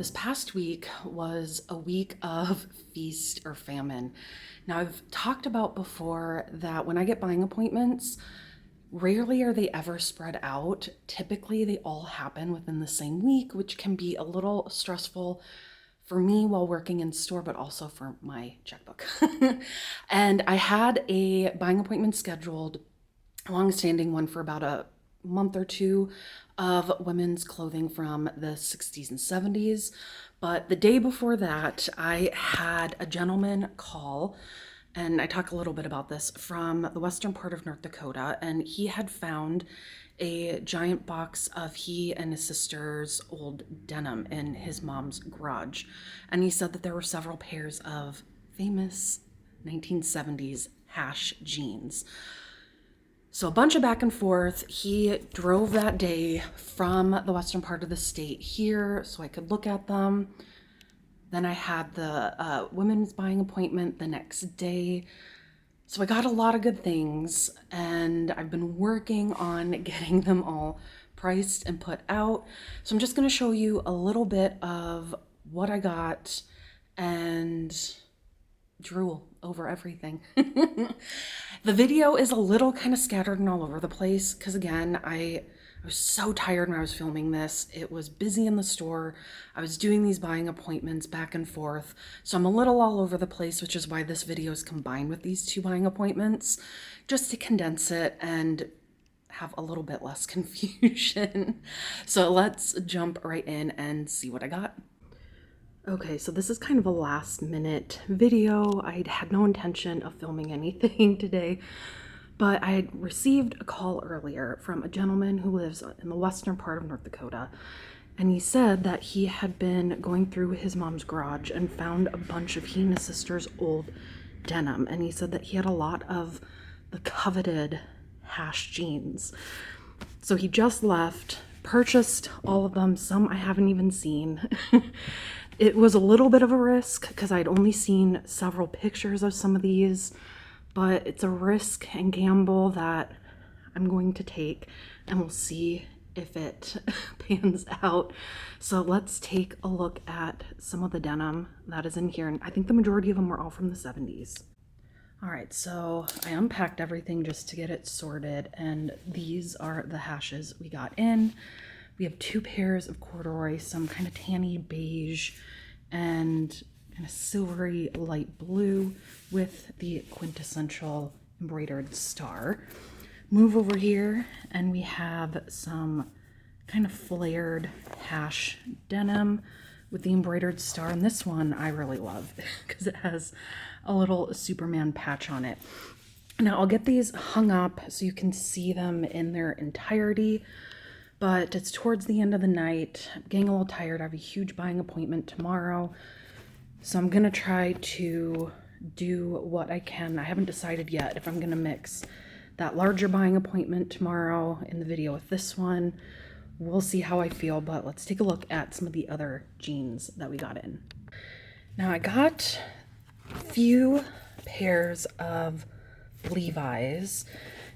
This past week was a week of feast or famine. Now, I've talked about before that when I get buying appointments, rarely are they ever spread out. Typically, they all happen within the same week, which can be a little stressful for me while working in store, but also for my checkbook. And I had a buying appointment scheduled, a long-standing one, for about a month or two of women's clothing from the 60s and 70s. But the day before that, I had a gentleman call, and I talk a little bit about this, from the western part of North Dakota, and he had found a giant box of he and his sister's old denim in his mom's garage. And he said that there were several pairs of famous 1970s hash jeans. So a bunch of back and forth. He drove that day from the western part of the state here so I could look at them. Then I had the women's buying appointment the next day. So I got a lot of good things, and I've been working on getting them all priced and put out. So I'm just going to show you a little bit of what I got and drool over everything. The video is a little kind of scattered and all over the place because, again, I was so tired when I was filming this. It was busy in the store. I was doing these buying appointments back and forth. So I'm a little all over the place, which is why this video is combined with these two buying appointments, just to condense it and have a little bit less confusion. So let's jump right in and see what I got. Okay, so this is kind of a last minute video. I had no intention of filming anything today, but I had received a call earlier from a gentleman who lives in the western part of North Dakota, and he said that he had been going through his mom's garage and found a bunch of he and his sister's old denim, and he said that he had a lot of the coveted hash jeans. So he just left, purchased all of them, some I haven't even seen. It was a little bit of a risk because I'd only seen several pictures of some of these, but it's a risk and gamble that I'm going to take, and we'll see if it pans out. So let's take a look at some of the denim that is in here, and I think the majority of them were all from the 70s. All right, so I unpacked everything just to get it sorted, and these are the hashes we got in. We have two pairs of corduroy, some kind of tanny beige and kind of silvery light blue with the quintessential embroidered star. Move over here and we have some kind of flared hash denim with the embroidered star. And this one I really love because it has a little Superman patch on it. Now I'll get these hung up so you can see them in their entirety. But it's towards the end of the night. I'm getting a little tired. I have a huge buying appointment tomorrow. So I'm going to try to do what I can. I haven't decided yet if I'm going to mix that larger buying appointment tomorrow in the video with this one. We'll see how I feel, but let's take a look at some of the other jeans that we got in. Now I got a few pairs of Levi's.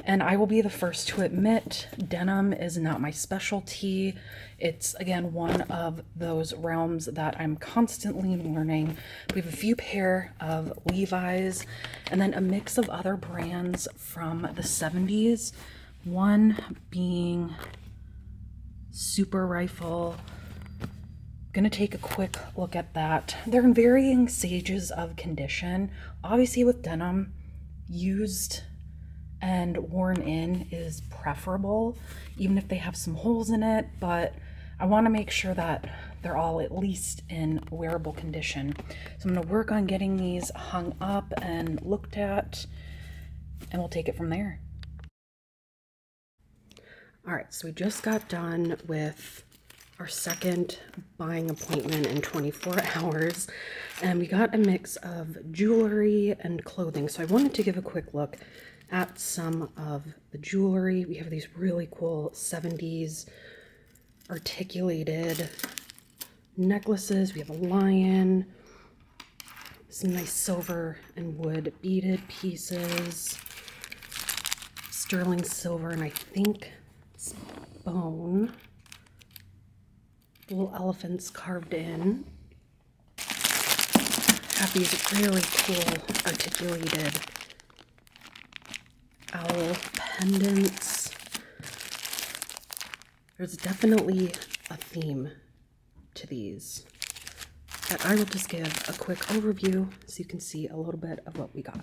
And I will be the first to admit, denim is not my specialty. It's, again, one of those realms that I'm constantly learning. We have a few pair of Levi's and then a mix of other brands from the 70s. One being Super Rifle. Gonna take a quick look at that. They're in varying stages of condition. Obviously with denim, used and worn in is preferable, even if they have some holes in it, but I want to make sure that they're all at least in wearable condition. So I'm going to work on getting these hung up and looked at, and we'll take it from there. All right, so we just got done with our second buying appointment in 24 hours, and we got a mix of jewelry and clothing. So I wanted to give a quick look at some of the jewelry. We have these really cool 70s articulated necklaces. We have a lion, some nice silver and wood beaded pieces, sterling silver, and I think it's bone. little elephants carved in. Have these really cool articulated owl pendants. There's definitely a theme to these, but I will just give a quick overview so you can see a little bit of what we got.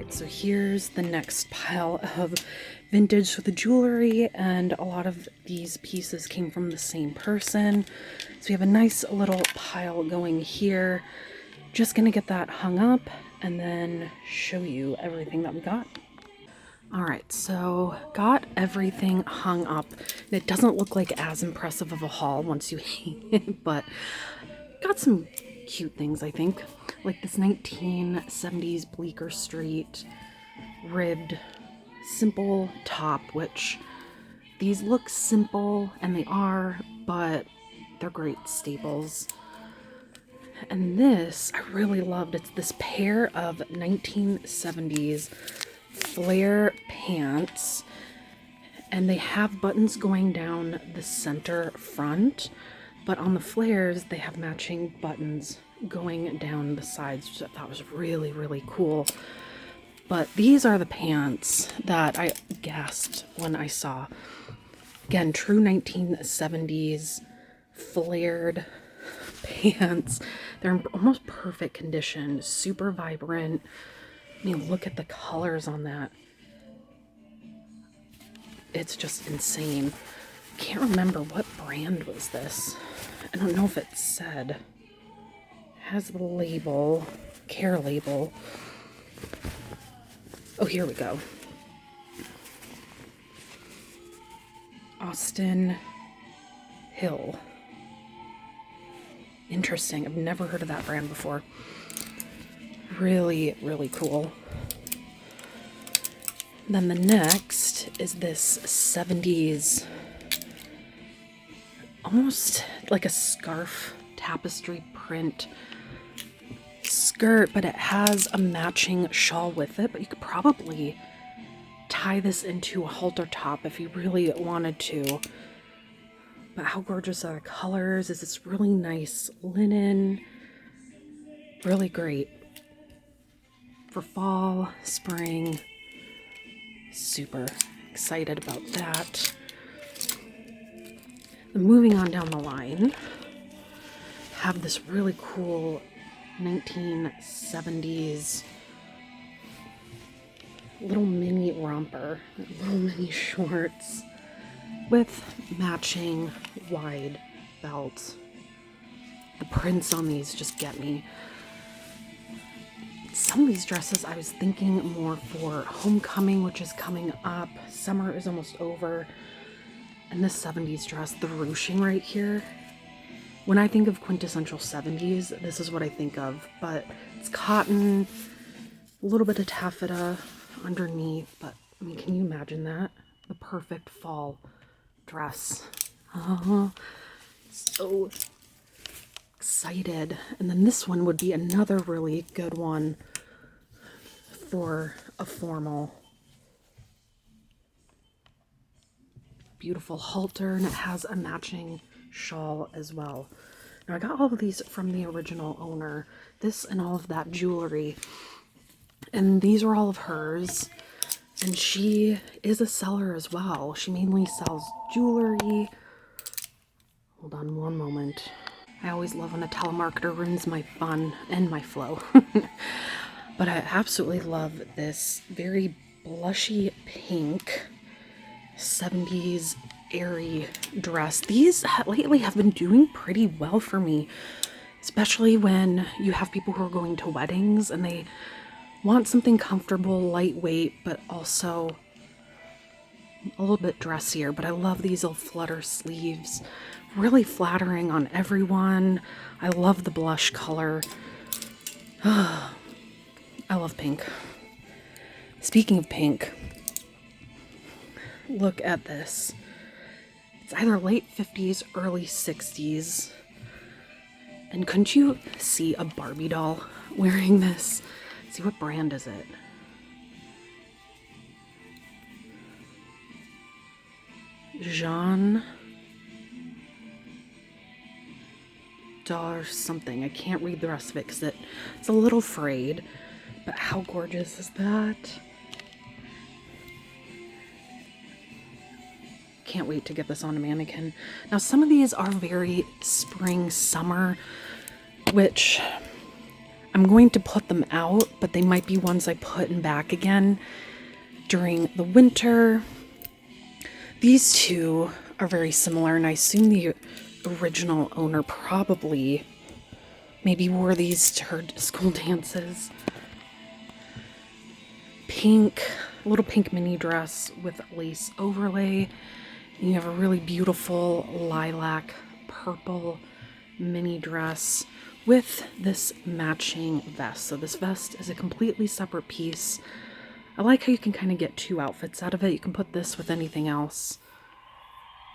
So here's the next pile of vintage with the jewelry, and a lot of these pieces came from the same person. So we have a nice little pile going here. Just gonna get that hung up and then show you everything that we got. All right, so got everything hung up. It doesn't look like as impressive of a haul once you hang it, but got some cute things, I think. Like this 1970s Bleecker Street ribbed simple top, which these look simple, and they are, but they're great staples. And this I really loved. It's this pair of 1970s flare pants, and they have buttons going down the center front, but on the flares they have matching buttons going down the sides, which I thought was really, really cool. But these are the pants that I gasped when I saw. Again, true 1970s flared pants. They're in almost perfect condition, super vibrant. I mean, look at the colors on that. It's just insane. Can't remember what brand was this. I don't know if it said. It has the label, care label. Oh, here we go. Austin Hill. Interesting. I've never heard of that brand before. Really, really cool. Then the next is this 70s, almost like a scarf tapestry print skirt, but it has a matching shawl with it. But you could probably tie this into a halter top if you really wanted to. But how gorgeous are the colors? Is this really nice linen? Really great for fall, spring. Super excited about that. And moving on down the line, have this really cool 1970s little mini romper, little mini shorts with matching wide belts. The prints on these just get me. Some of these dresses I was thinking more for homecoming, which is coming up. Summer is almost over. And this 70s dress, the ruching right here. When I think of quintessential 70s, this is what I think of. But it's cotton, a little bit of taffeta underneath. But I mean, can you imagine that? The perfect fall dress. So excited. And then this one would be another really good one for a formal beautiful halter, and it has a matching shawl as well. Now I got all of these from the original owner, this and all of that jewelry, and these are all of hers, and she is a seller as well. She mainly sells jewelry. Hold on one moment. I always love when a telemarketer ruins my fun and my flow. But I absolutely love this very blushy pink 70s airy dress. These lately have been doing pretty well for me, especially when you have people who are going to weddings and they want something comfortable, lightweight, but also a little bit dressier. But I love these little flutter sleeves, really flattering on everyone. I love the blush color. I love pink. Speaking of pink, look at this. It's either late 50s, early 60s. And couldn't you see a Barbie doll wearing this? See, what brand is it? Jean Doll something. I can't read the rest of it because it's a little frayed. But how gorgeous is that? Can't wait to get this on a mannequin. Now some of these are very spring, summer, which I'm going to put them out, but they might be ones I put in back again during the winter. These two are very similar, and I assume the original owner probably maybe wore these to her school dances. Pink, a little pink mini dress with lace overlay. And you have a really beautiful lilac purple mini dress with this matching vest. So this vest is a completely separate piece. I like how you can kind of get two outfits out of it. You can put this with anything else.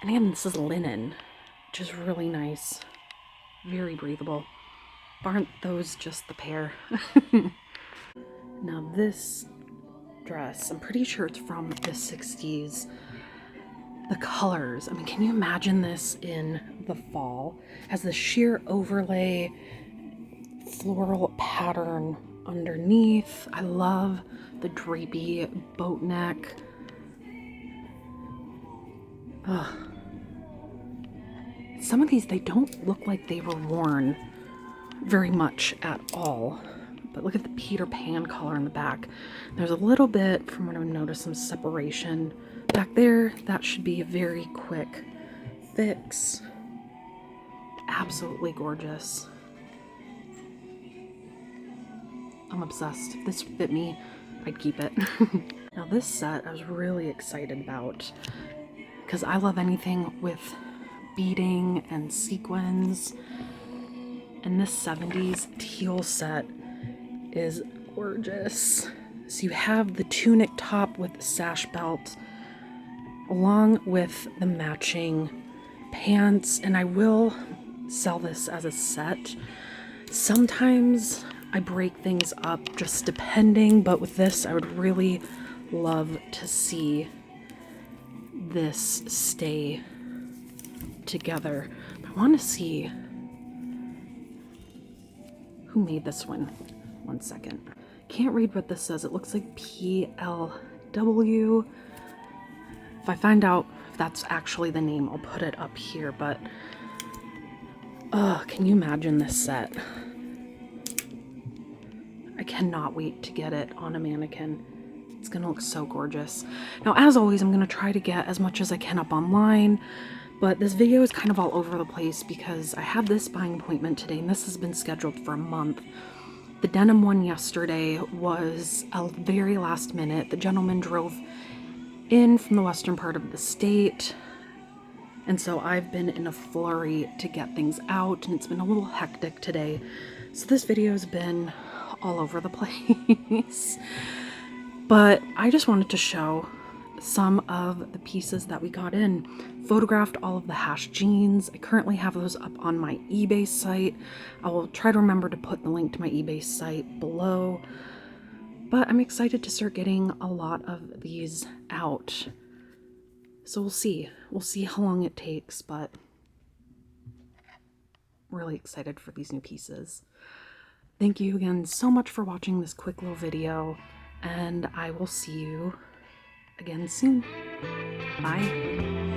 And again, this is linen, which is really nice. Very breathable. Aren't those just the pair? Now this dress, I'm pretty sure it's from the 60s. The colors, I mean, can you imagine this in the fall? It has the sheer overlay, floral pattern underneath. I love the drapey boat neck. Ugh. Some of these, they don't look like they were worn very much at all. But look at the Peter Pan collar in the back. There's a little bit, from what I've noticed, some separation back there. That should be a very quick fix. Absolutely gorgeous. I'm obsessed. If this fit me, I'd keep it. Now this set I was really excited about because I love anything with beading and sequins. And this 70s teal set is gorgeous. So you have the tunic top with the sash belt along with the matching pants, and I will sell this as a set. Sometimes I break things up just depending, but with this I would really love to see this stay together. I want to see who made this one. One second. Can't read what this says. It looks like PLW. If I find out if that's actually the name, I'll put it up here, but can you imagine this set? I cannot wait to get it on a mannequin. It's gonna look so gorgeous. Now, as always, I'm gonna try to get as much as I can up online, but this video is kind of all over the place because I had this buying appointment today, and this has been scheduled for a month. The denim one yesterday was a very last minute. The gentleman drove in from the western part of the state, and so I've been in a flurry to get things out, and it's been a little hectic today. So this video has been all over the place. But I just wanted to show some of the pieces that we got in. Photographed all of the hash jeans. I currently have those up on my eBay site. I will try to remember to put the link to my eBay site below. But I'm excited to start getting a lot of these out. So we'll see. We'll see how long it takes, but really excited for these new pieces. Thank you again so much for watching this quick little video, and I will see you again soon. Bye.